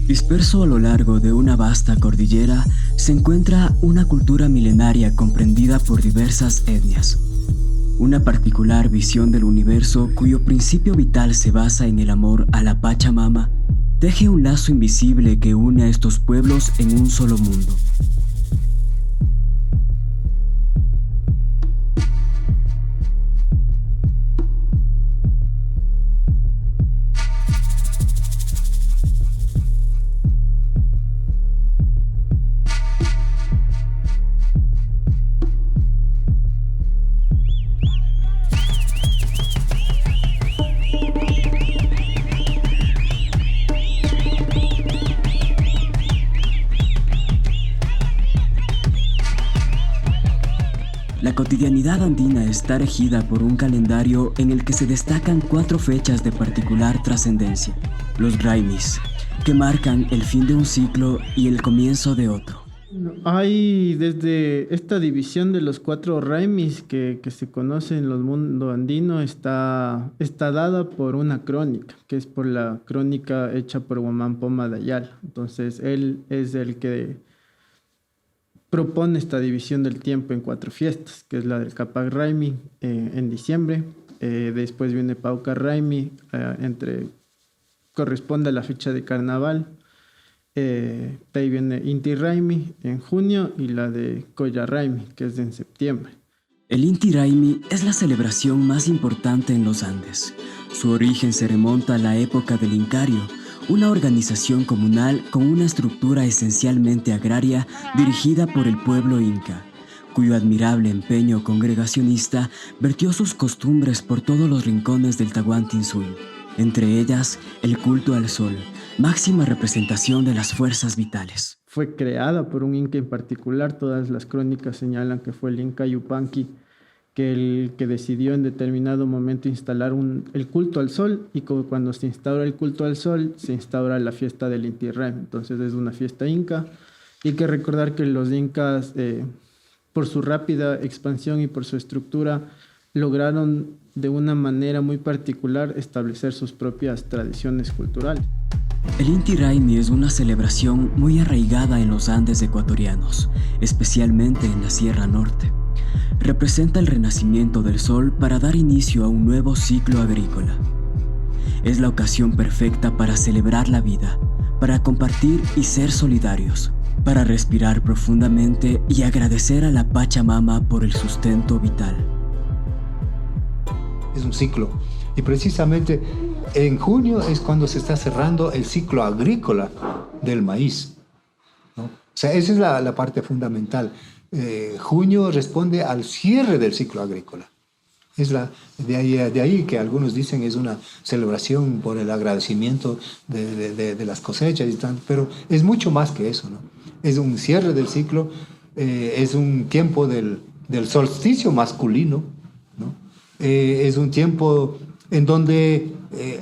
Disperso a lo largo de una vasta cordillera se encuentra una cultura milenaria comprendida por diversas etnias. Una particular visión del universo cuyo principio vital se basa en el amor a la Pachamama teje un lazo invisible que une a estos pueblos en un solo mundo. La cotidianidad andina está regida por un calendario en el que se destacan 4 fechas de particular trascendencia, los Raimis, que marcan el fin de un ciclo y el comienzo de otro. Hay desde esta división de los 4 Raimis que se conoce en el mundo andino está dada por una crónica, que es por la crónica hecha por Guamán Poma Dayal. Entonces él es el que propone esta división del tiempo en 4 fiestas, que es la del Capac Raimi en diciembre, después viene Pauca Raimi, corresponde a la fecha de carnaval, de ahí viene Inti Raimi en junio y la de Colla Raimi, que es en septiembre. El Inti Raimi es la celebración más importante en los Andes. Su origen se remonta a la época del Incario, una organización comunal con una estructura esencialmente agraria dirigida por el pueblo inca, cuyo admirable empeño congregacionista vertió sus costumbres por todos los rincones del Tahuantinsuyo, entre ellas el culto al sol, máxima representación de las fuerzas vitales. Fue creada por un inca en particular. Todas las crónicas señalan que fue el inca Yupanqui que decidió en determinado momento instalar el culto al sol, y cuando se instaura el culto al sol, se instaura la fiesta del Inti Raymi. Entonces es una fiesta inca, y hay que recordar que los incas, por su rápida expansión y por su estructura, lograron de una manera muy particular establecer sus propias tradiciones culturales. El Inti Raymi es una celebración muy arraigada en los Andes ecuatorianos, especialmente en la Sierra Norte. Representa el renacimiento del sol para dar inicio a un nuevo ciclo agrícola. Es la ocasión perfecta para celebrar la vida, para compartir y ser solidarios, para respirar profundamente y agradecer a la Pachamama por el sustento vital. Es un ciclo, y precisamente en junio es cuando se está cerrando el ciclo agrícola del maíz, ¿no? O sea, esa es la parte fundamental. Junio responde al cierre del ciclo agrícola. Es de ahí que algunos dicen es una celebración por el agradecimiento de las cosechas y tal, pero es mucho más que eso, ¿no? Es un cierre del ciclo, es un tiempo del solsticio masculino, ¿no? Es un tiempo en donde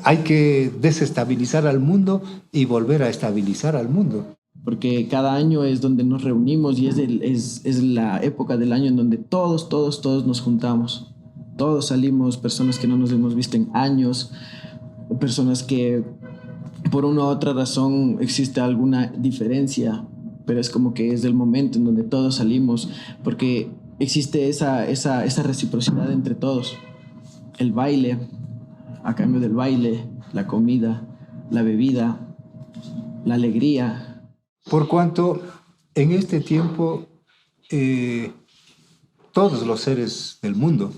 hay que desestabilizar al mundo y volver a estabilizar al mundo. Porque cada año es donde nos reunimos y es la época del año en donde todos nos juntamos. Todos salimos, personas que no nos hemos visto en años, personas que por una u otra razón existe alguna diferencia, pero es como que es el momento en donde todos salimos, porque existe esa reciprocidad entre todos. El baile, a cambio del baile, la comida, la bebida, la alegría. Por cuanto en este tiempo todos los seres del mundo,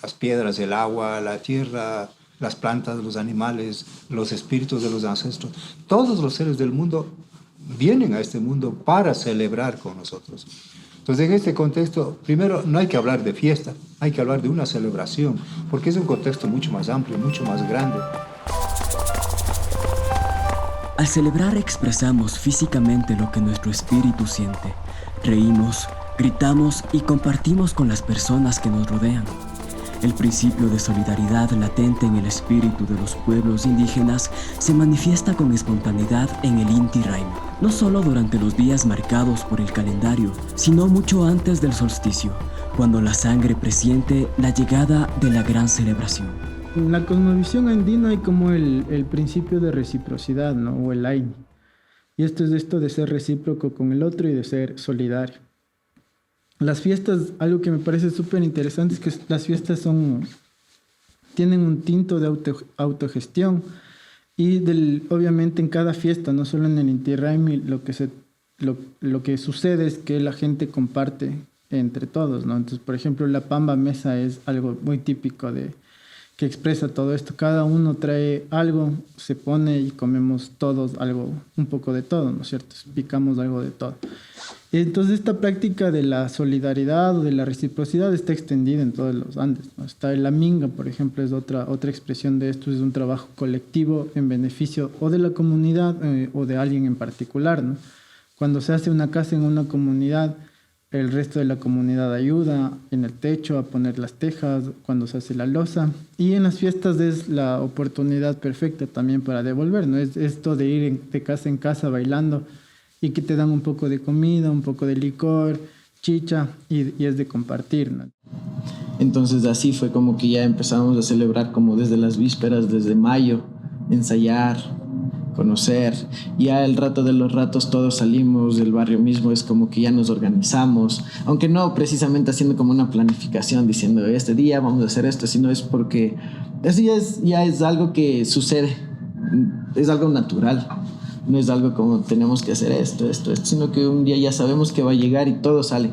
las piedras, el agua, la tierra, las plantas, los animales, los espíritus de los ancestros, todos los seres del mundo vienen a este mundo para celebrar con nosotros. Entonces, en este contexto, primero, no hay que hablar de fiesta, hay que hablar de una celebración, porque es un contexto mucho más amplio, mucho más grande. Al celebrar expresamos físicamente lo que nuestro espíritu siente. Reímos, gritamos y compartimos con las personas que nos rodean. El principio de solidaridad latente en el espíritu de los pueblos indígenas se manifiesta con espontaneidad en el Inti Raymi, no solo durante los días marcados por el calendario, sino mucho antes del solsticio, cuando la sangre presiente la llegada de la gran celebración. En la cosmovisión andina hay como el principio de reciprocidad, ¿no? O el Aini. Y esto es esto de ser recíproco con el otro y de ser solidario. Las fiestas, algo que me parece súper interesante es que las fiestas tienen un tinto de autogestión y obviamente en cada fiesta, no solo en el Inti Raymi, lo que sucede es que la gente comparte entre todos, ¿no? Entonces, por ejemplo, la Pamba Mesa es algo muy típico que expresa todo esto. Cada uno trae algo, se pone y comemos todos algo, un poco de todo, ¿no es cierto? Picamos algo de todo. Entonces esta práctica de la solidaridad o de la reciprocidad está extendida en todos los Andes, ¿no? Está la Minga, por ejemplo, es otra expresión de esto, es un trabajo colectivo en beneficio o de la comunidad o de alguien en particular, ¿no? Cuando se hace una casa en una comunidad, el resto de la comunidad ayuda en el techo a poner las tejas, cuando se hace la loza. Y en las fiestas es la oportunidad perfecta también para devolver, ¿no? Es esto de ir de casa en casa bailando y que te dan un poco de comida, un poco de licor, chicha, y es de compartir, ¿no? Entonces así fue como que ya empezamos a celebrar como desde las vísperas, desde mayo, ensayar, conocer. Ya el rato de los ratos todos salimos del barrio mismo, es como que ya nos organizamos, aunque no precisamente haciendo como una planificación diciendo este día vamos a hacer esto, sino es porque eso ya es algo que sucede, es algo natural. No es algo como tenemos que hacer esto, sino que un día ya sabemos que va a llegar y todo sale.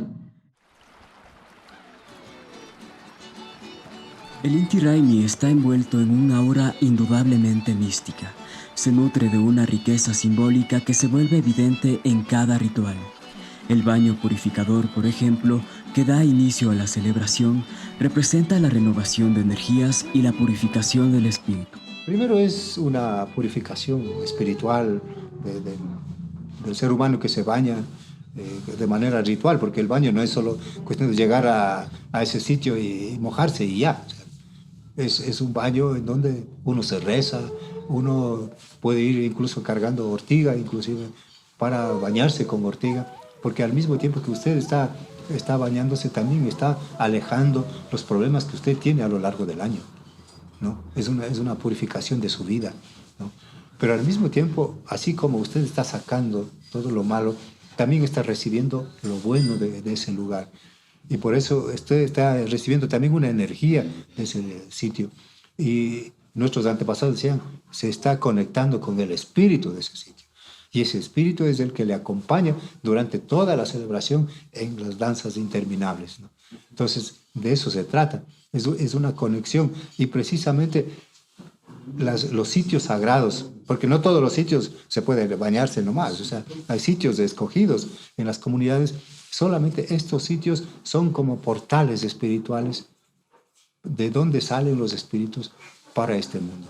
El Inti Raymi está envuelto en un aura indudablemente mística. Se nutre de una riqueza simbólica que se vuelve evidente en cada ritual. El baño purificador, por ejemplo, que da inicio a la celebración, representa la renovación de energías y la purificación del espíritu. Primero es una purificación espiritual del ser humano que se baña de manera ritual, porque el baño no es solo cuestión de llegar a ese sitio y mojarse y ya. Es un baño en donde uno se reza, uno puede ir incluso cargando ortiga, inclusive para bañarse con ortiga, porque al mismo tiempo que usted está bañándose, también está alejando los problemas que usted tiene a lo largo del año, ¿no? Es una purificación de su vida, ¿no? Pero al mismo tiempo, así como usted está sacando todo lo malo, también está recibiendo lo bueno de ese lugar. Y por eso usted está recibiendo también una energía de ese sitio. Y nuestros antepasados decían, se está conectando con el espíritu de ese sitio. Y ese espíritu es el que le acompaña durante toda la celebración en las danzas interminables, ¿no? Entonces, de eso se trata. Es una conexión. Y precisamente los sitios sagrados, porque no todos los sitios se puede bañarse nomás, o sea, hay sitios escogidos en las comunidades, solamente estos sitios son como portales espirituales de donde salen los espíritus para este mundo.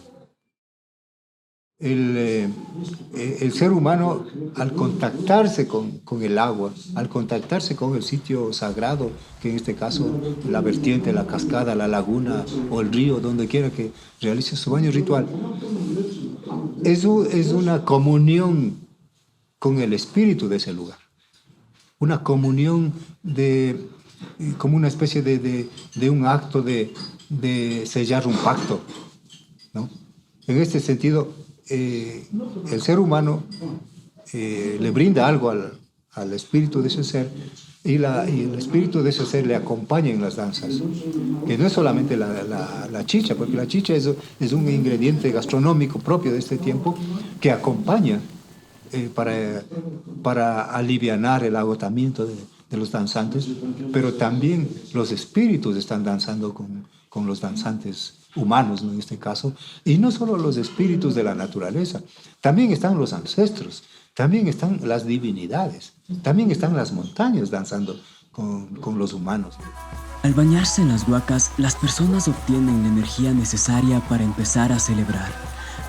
El ser humano, al contactarse con el agua, al contactarse con el sitio sagrado, que en este caso la vertiente, la cascada, la laguna o el río, donde quiera que realice su baño ritual, eso es una comunión con el espíritu de ese lugar, una comunión como una especie de un acto de sellar un pacto, ¿no? En este sentido, el ser humano le brinda algo al espíritu de ese ser y el espíritu de ese ser le acompaña en las danzas, que no es solamente la chicha, porque la chicha es un ingrediente gastronómico propio de este tiempo que acompaña para alivianar el agotamiento de los danzantes, pero también los espíritus están danzando con los danzantes humanos, ¿no? En este caso, y no solo los espíritus de la naturaleza, también están los ancestros, también están las divinidades, también están las montañas danzando con los humanos. Al bañarse en las huacas, las personas obtienen la energía necesaria para empezar a celebrar,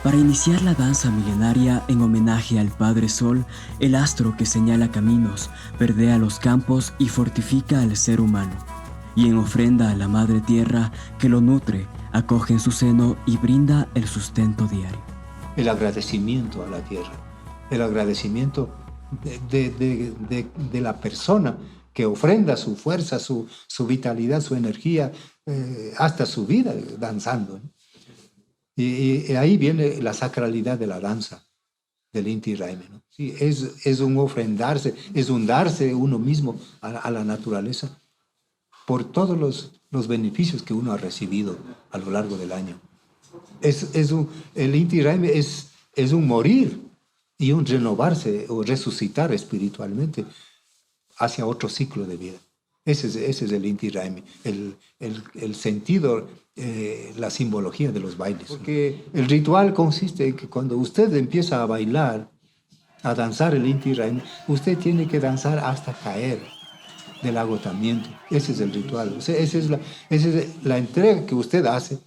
para iniciar la danza milenaria en homenaje al Padre Sol, el astro que señala caminos, verdea los campos y fortifica al ser humano, y en ofrenda a la Madre Tierra que lo nutre, acoge en su seno y brinda el sustento diario. El agradecimiento a la tierra, el agradecimiento de la persona que ofrenda su fuerza, su vitalidad, su energía, hasta su vida danzando, ¿no? Y ahí viene la sacralidad de la danza, del Inti Raymi, ¿no? Sí, es un ofrendarse, es un darse uno mismo a la naturaleza por todos los beneficios que uno ha recibido a lo largo del año. El Inti Raymi es un morir y un renovarse o resucitar espiritualmente hacia otro ciclo de vida. Ese es el Inti Raymi, el sentido, la simbología de los bailes. Porque el ritual consiste en que cuando usted empieza a bailar, a danzar el Inti Raymi, usted tiene que danzar hasta caer del agotamiento. Ese es el ritual. O sea, esa es la entrega que usted hace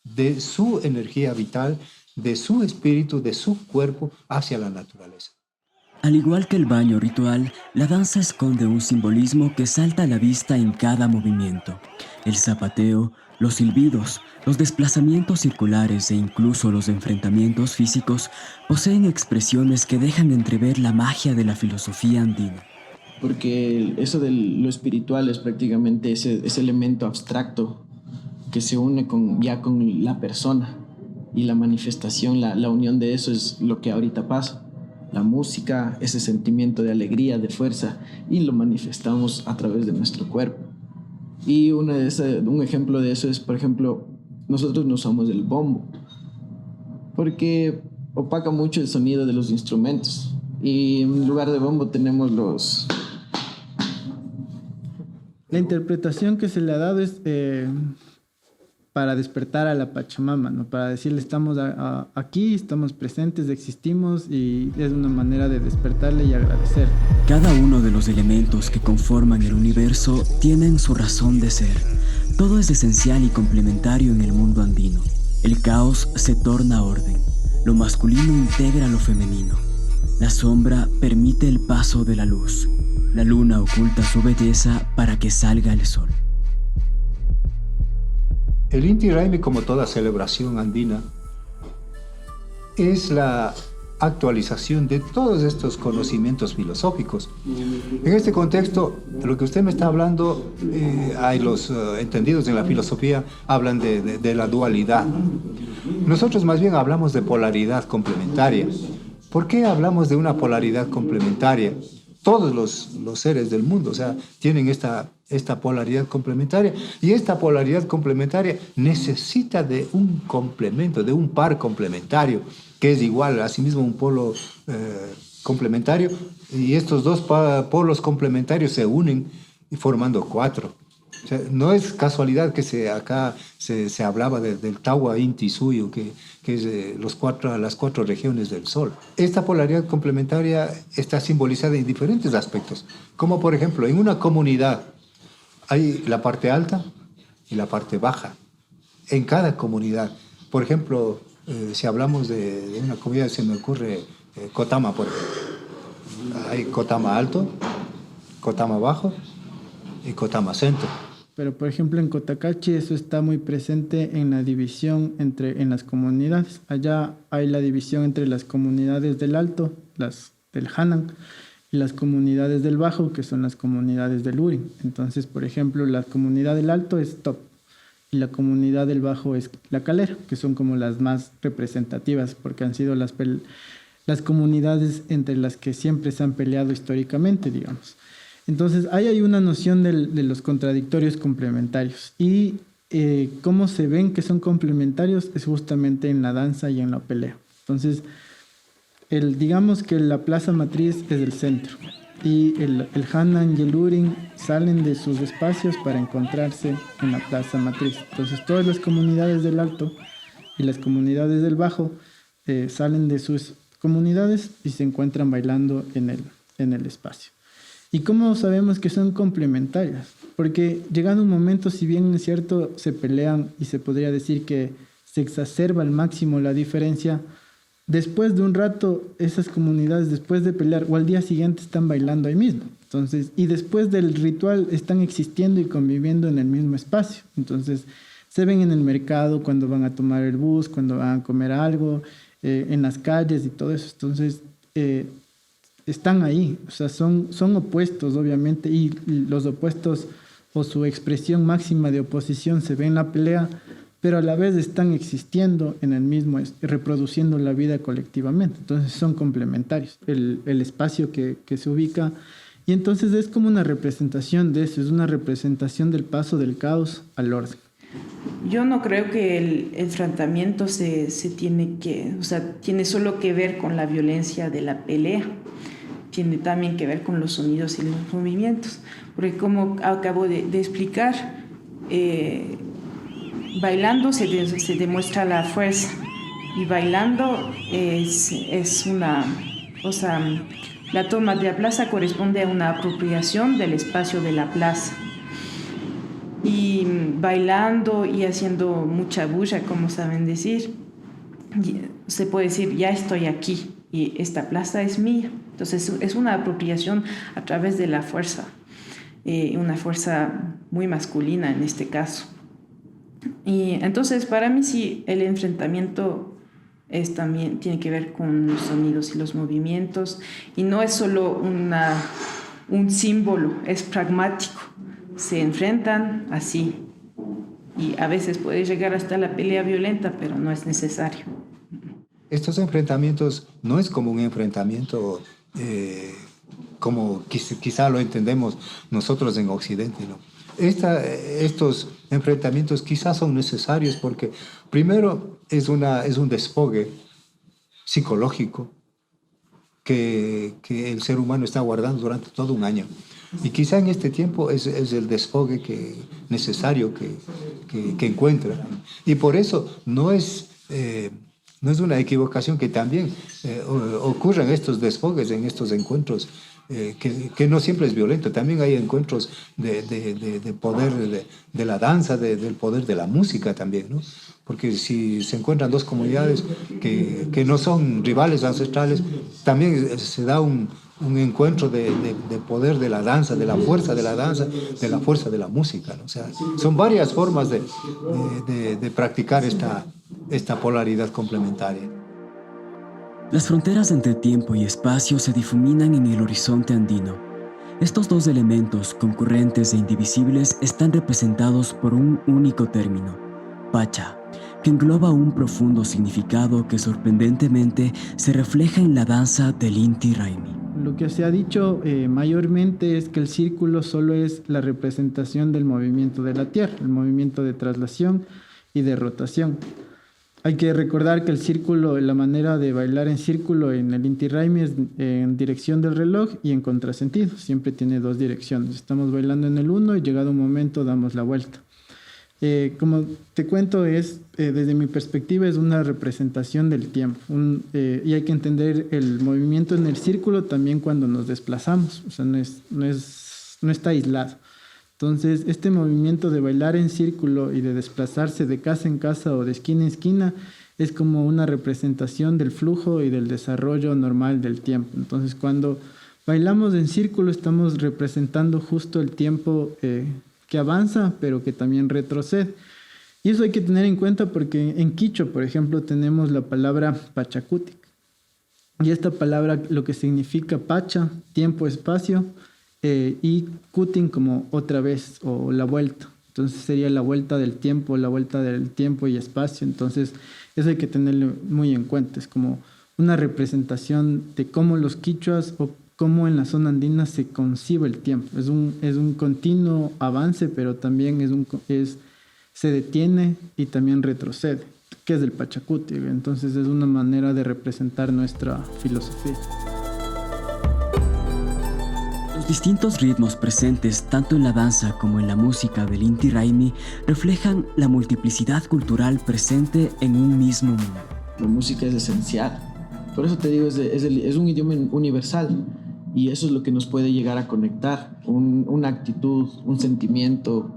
de su energía vital, de su espíritu, de su cuerpo hacia la naturaleza. Al igual que el baño ritual, la danza esconde un simbolismo que salta a la vista en cada movimiento. El zapateo, los silbidos, los desplazamientos circulares e incluso los enfrentamientos físicos poseen expresiones que dejan entrever la magia de la filosofía andina. Porque eso de lo espiritual es prácticamente ese elemento abstracto que se une con la persona, y la manifestación, la unión de eso es lo que ahorita pasa. La música, ese sentimiento de alegría, de fuerza, y lo manifestamos a través de nuestro cuerpo. Y un ejemplo de eso es, por ejemplo, nosotros no usamos el bombo, porque opaca mucho el sonido de los instrumentos. Y en lugar de bombo tenemos La interpretación que se le ha dado es para despertar a la Pachamama, ¿no? Para decirle estamos aquí, estamos presentes, existimos, y es una manera de despertarle y agradecer. Cada uno de los elementos que conforman el universo tienen su razón de ser. Todo es esencial y complementario en el mundo andino. El caos se torna orden. Lo masculino integra lo femenino. La sombra permite el paso de la luz. La luna oculta su belleza para que salga el sol. El Inti Raymi, como toda celebración andina, es la actualización de todos estos conocimientos filosóficos. En este contexto, lo que usted me está hablando, hay los entendidos en la filosofía hablan de la dualidad. Nosotros más bien hablamos de polaridad complementaria. ¿Por qué hablamos de una polaridad complementaria? Todos los seres del mundo, o sea, tienen esta polaridad complementaria, y esta polaridad complementaria necesita de un complemento, de un par complementario, que es igual a sí mismo un polo complementario, y estos dos polos complementarios se unen formando cuatro. O sea, no es casualidad que acá se hablaba del Tawa Inti Suyo, que es las cuatro regiones del Sol. Esta polaridad complementaria está simbolizada en diferentes aspectos, como por ejemplo en una comunidad hay la parte alta y la parte baja. En cada comunidad, por ejemplo, si hablamos de una comunidad, se me ocurre Cotama, por ejemplo. Hay Cotama alto, Cotama bajo y Cotama centro. Pero, por ejemplo, en Cotacachi eso está muy presente en la división en las comunidades. Allá hay la división entre las comunidades del Alto, las del Hanan, y las comunidades del Bajo, que son las comunidades del Urin. Entonces, por ejemplo, la comunidad del Alto es Top, y la comunidad del Bajo es la Calera, que son como las más representativas, porque han sido las comunidades entre las que siempre se han peleado históricamente, digamos. Entonces, ahí hay una noción de los contradictorios complementarios. Y cómo se ven que son complementarios es justamente en la danza y en la pelea. Entonces, digamos que la plaza matriz es el centro. Y el Hanan y el Urin salen de sus espacios para encontrarse en la plaza matriz. Entonces, todas las comunidades del Alto y las comunidades del Bajo salen de sus comunidades y se encuentran bailando en el espacio. ¿Y cómo sabemos que son complementarias? Porque llegando un momento, si bien es cierto, se pelean y se podría decir que se exacerba al máximo la diferencia, después de un rato, esas comunidades, después de pelear o al día siguiente, están bailando ahí mismo. Entonces, y después del ritual están existiendo y conviviendo en el mismo espacio. Entonces, se ven en el mercado cuando van a tomar el bus, cuando van a comer algo, en las calles y todo eso. Entonces, están ahí, o sea, son opuestos, obviamente, y los opuestos o su expresión máxima de oposición se ve en la pelea, pero a la vez están existiendo en el mismo, reproduciendo la vida colectivamente. Entonces son complementarios, el espacio que se ubica. Y entonces es como una representación de eso, es una representación del paso del caos al orden. Yo no creo que el enfrentamiento se tiene que, o sea, tiene solo que ver con la violencia de la pelea, tiene también que ver con los sonidos y los movimientos, porque como acabo de explicar, bailando se demuestra la fuerza, y bailando es una, o sea, la toma de la plaza corresponde a una apropiación del espacio de la plaza. Y bailando y haciendo mucha bulla, como saben decir, se puede decir, ya estoy aquí y esta plaza es mía. Entonces es una apropiación a través de la fuerza, una fuerza muy masculina en este caso. Y entonces para mí sí, el enfrentamiento también tiene que ver con los sonidos y los movimientos, y no es solo un símbolo, es pragmático. Se enfrentan así, y a veces puede llegar hasta la pelea violenta, pero no es necesario. Estos enfrentamientos no es como un enfrentamiento como quizá lo entendemos nosotros en Occidente, ¿no? Estos enfrentamientos quizás son necesarios porque primero es un desfogue psicológico que el ser humano está guardando durante todo un año. Y quizá en este tiempo es el desfogue necesario que encuentra. Y por eso no es una equivocación que también ocurran estos desfogues en estos encuentros, que no siempre es violento. También hay encuentros de poder de la danza, del poder de la música también, ¿no? Porque si se encuentran dos comunidades que no son rivales ancestrales, también se da un encuentro de poder de la danza, de la fuerza de la danza, de la fuerza de la música, ¿no? O sea, son varias formas de practicar esta polaridad complementaria. Las fronteras entre tiempo y espacio se difuminan en el horizonte andino. Estos dos elementos, concurrentes e indivisibles, están representados por un único término, Pacha, que engloba un profundo significado que sorprendentemente se refleja en la danza del Inti Raymi. Lo que se ha dicho mayormente es que el círculo solo es la representación del movimiento de la Tierra, el movimiento de traslación y de rotación. Hay que recordar que el círculo, la manera de bailar en círculo en el Inti Raymi es en dirección del reloj y en contrasentido. Siempre tiene dos direcciones. Estamos bailando en el 1 y llegado un momento damos la vuelta. Como te cuento, desde mi perspectiva es una representación del tiempo. Y hay que entender el movimiento en el círculo también cuando nos desplazamos. O sea, no está aislado. Entonces, este movimiento de bailar en círculo y de desplazarse de casa en casa o de esquina en esquina es como una representación del flujo y del desarrollo normal del tiempo. Entonces, cuando bailamos en círculo estamos representando justo el tiempo que avanza, pero que también retrocede. Y eso hay que tener en cuenta porque en quichua, por ejemplo, tenemos la palabra pachacutic. Y esta palabra lo que significa pacha, tiempo, espacio, y kutin como otra vez o la vuelta. Entonces sería la vuelta del tiempo y espacio. Entonces eso hay que tenerlo muy en cuenta. Es como una representación de cómo los quichuas o cómo en la zona andina se concibe el tiempo. Es un continuo avance, pero también se detiene y también retrocede, que es el Pachacuti. Entonces es una manera de representar nuestra filosofía. Los distintos ritmos presentes tanto en la danza como en la música del Inti Raymi reflejan la multiplicidad cultural presente en un mismo mundo. La música es esencial. Por eso te digo, es un idioma universal. Y eso es lo que nos puede llegar a conectar, una actitud, un sentimiento,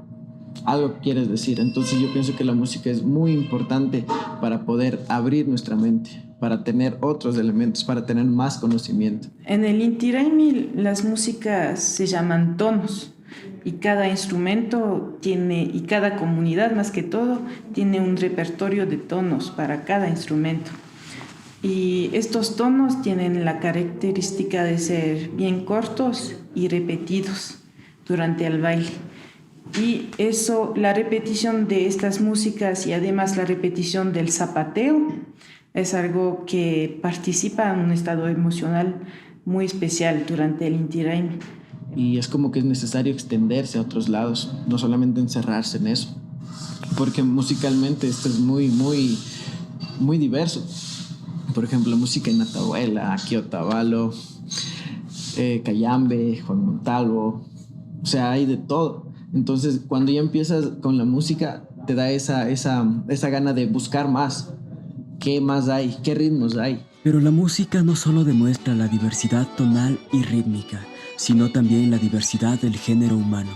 algo que quieres decir. Entonces yo pienso que la música es muy importante para poder abrir nuestra mente, para tener otros elementos, para tener más conocimiento. En el Inti Raymi las músicas se llaman tonos y cada instrumento y cada comunidad más que todo tiene un repertorio de tonos para cada instrumento. Y estos tonos tienen la característica de ser bien cortos y repetidos durante el baile. Y eso, la repetición de estas músicas y además la repetición del zapateo es algo que participa en un estado emocional muy especial durante el Inti Raymi. Y es como que es necesario extenderse a otros lados, no solamente encerrarse en eso, porque musicalmente esto es muy, muy, muy diverso. Por ejemplo, música en Atahuela, Aquí Otavalo, Cayambe, Juan Montalvo, o sea, hay de todo. Entonces, cuando ya empiezas con la música, te da esa gana de buscar más. ¿Qué más hay? ¿Qué ritmos hay? Pero la música no solo demuestra la diversidad tonal y rítmica, sino también la diversidad del género humano.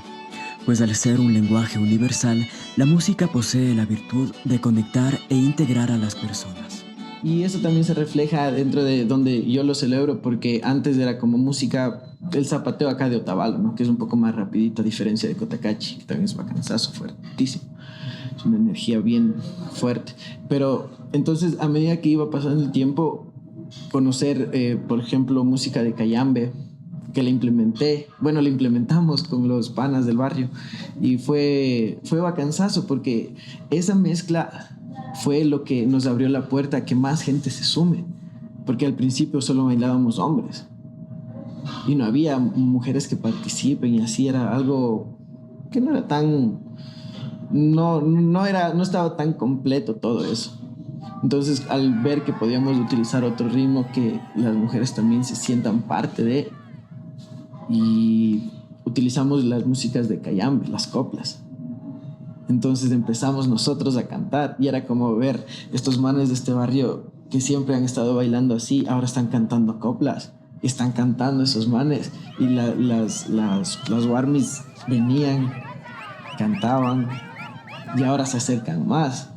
Pues al ser un lenguaje universal, la música posee la virtud de conectar e integrar a las personas. Y eso también se refleja dentro de donde yo lo celebro, porque antes era como música, el zapateo acá de Otavalo, ¿no? Que es un poco más rapidito, a diferencia de Cotacachi, que también es bacanzazo, fuertísimo. Es una energía bien fuerte. Pero entonces, a medida que iba pasando el tiempo, conocer, por ejemplo, música de Cayambe, que la implementamos con los panas del barrio, y fue bacanzazo, porque esa mezcla fue lo que nos abrió la puerta a que más gente se sume, porque al principio solo bailábamos hombres y no había mujeres que participen, y así era algo que no era tan, no estaba tan completo todo eso. Entonces, al ver que podíamos utilizar otro ritmo, que las mujeres también se sientan parte de, y utilizamos las músicas de Cayambe, las coplas. Entonces empezamos nosotros a cantar, y era como ver estos manes de este barrio que siempre han estado bailando así, ahora están cantando coplas, están cantando esos manes, y las warmis venían, cantaban, y ahora se acercan más.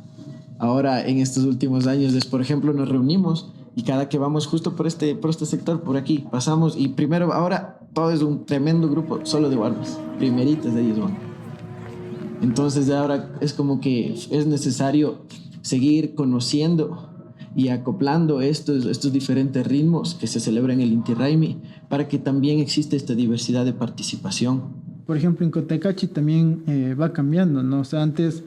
Ahora en estos últimos años, por ejemplo, nos reunimos, y cada que vamos justo por este sector, por aquí, pasamos, y primero, ahora todo es un tremendo grupo solo de warmis, primeritas de ellos van. Entonces ahora es como que es necesario seguir conociendo y acoplando estos diferentes ritmos que se celebran en el Inti Raymi, para que también exista esta diversidad de participación. Por ejemplo, en Cotacachi también va cambiando, ¿no? O sea, antes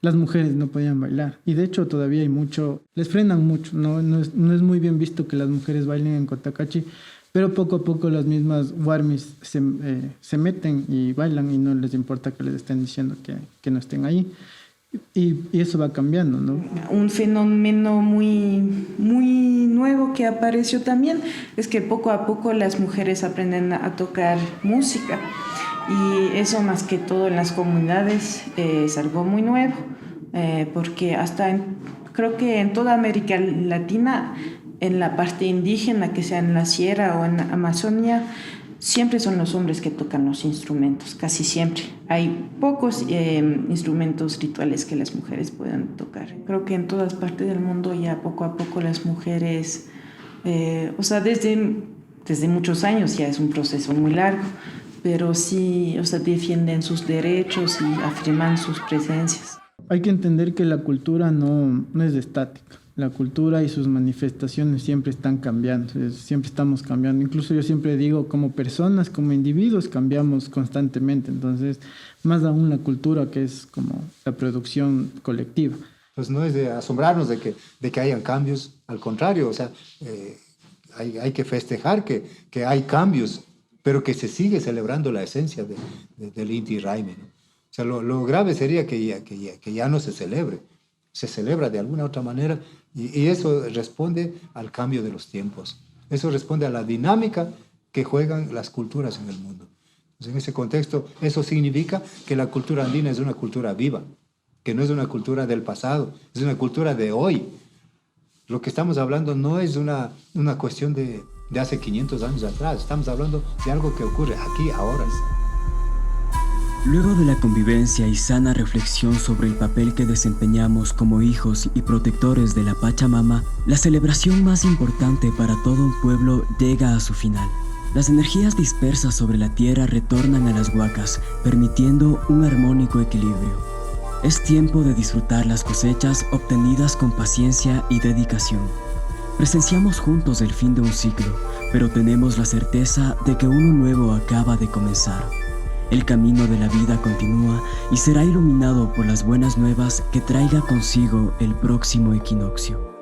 las mujeres no podían bailar, y de hecho todavía hay mucho, les frenan mucho, ¿no? No es muy bien visto que las mujeres bailen en Cotacachi, pero poco a poco las mismas warmis se meten y bailan, y no les importa que les estén diciendo que no estén ahí. Y eso va cambiando, ¿no? Un fenómeno muy, muy nuevo que apareció también es que poco a poco las mujeres aprenden a tocar música. Y eso, más que todo en las comunidades, es algo muy nuevo, porque creo que en toda América Latina, en la parte indígena, que sea en la sierra o en Amazonia, siempre son los hombres que tocan los instrumentos, casi siempre. Hay pocos instrumentos rituales que las mujeres puedan tocar. Creo que en todas partes del mundo ya poco a poco las mujeres, o sea, desde muchos años ya es un proceso muy largo, pero sí, o sea, defienden sus derechos y afirman sus presencias. Hay que entender que la cultura no es estática. La cultura y sus manifestaciones siempre están cambiando, siempre estamos cambiando. Incluso yo siempre digo, como personas, como individuos, cambiamos constantemente. Entonces, más aún la cultura, que es como la producción colectiva. Pues no es de asombrarnos de que hayan cambios, al contrario, o sea, hay que festejar que hay cambios, pero que se sigue celebrando la esencia del Inti Raymi, ¿no? O sea, lo grave sería que ya no se celebre. Se celebra de alguna otra manera, y eso responde al cambio de los tiempos. Eso responde a la dinámica que juegan las culturas en el mundo. Entonces, en ese contexto, eso significa que la cultura andina es una cultura viva, que no es una cultura del pasado, es una cultura de hoy. Lo que estamos hablando no es una cuestión de hace 500 años atrás, estamos hablando de algo que ocurre aquí, ahora. Luego de la convivencia y sana reflexión sobre el papel que desempeñamos como hijos y protectores de la Pachamama, la celebración más importante para todo un pueblo llega a su final. Las energías dispersas sobre la tierra retornan a las huacas, permitiendo un armónico equilibrio. Es tiempo de disfrutar las cosechas obtenidas con paciencia y dedicación. Presenciamos juntos el fin de un ciclo, pero tenemos la certeza de que uno nuevo acaba de comenzar. El camino de la vida continúa y será iluminado por las buenas nuevas que traiga consigo el próximo equinoccio.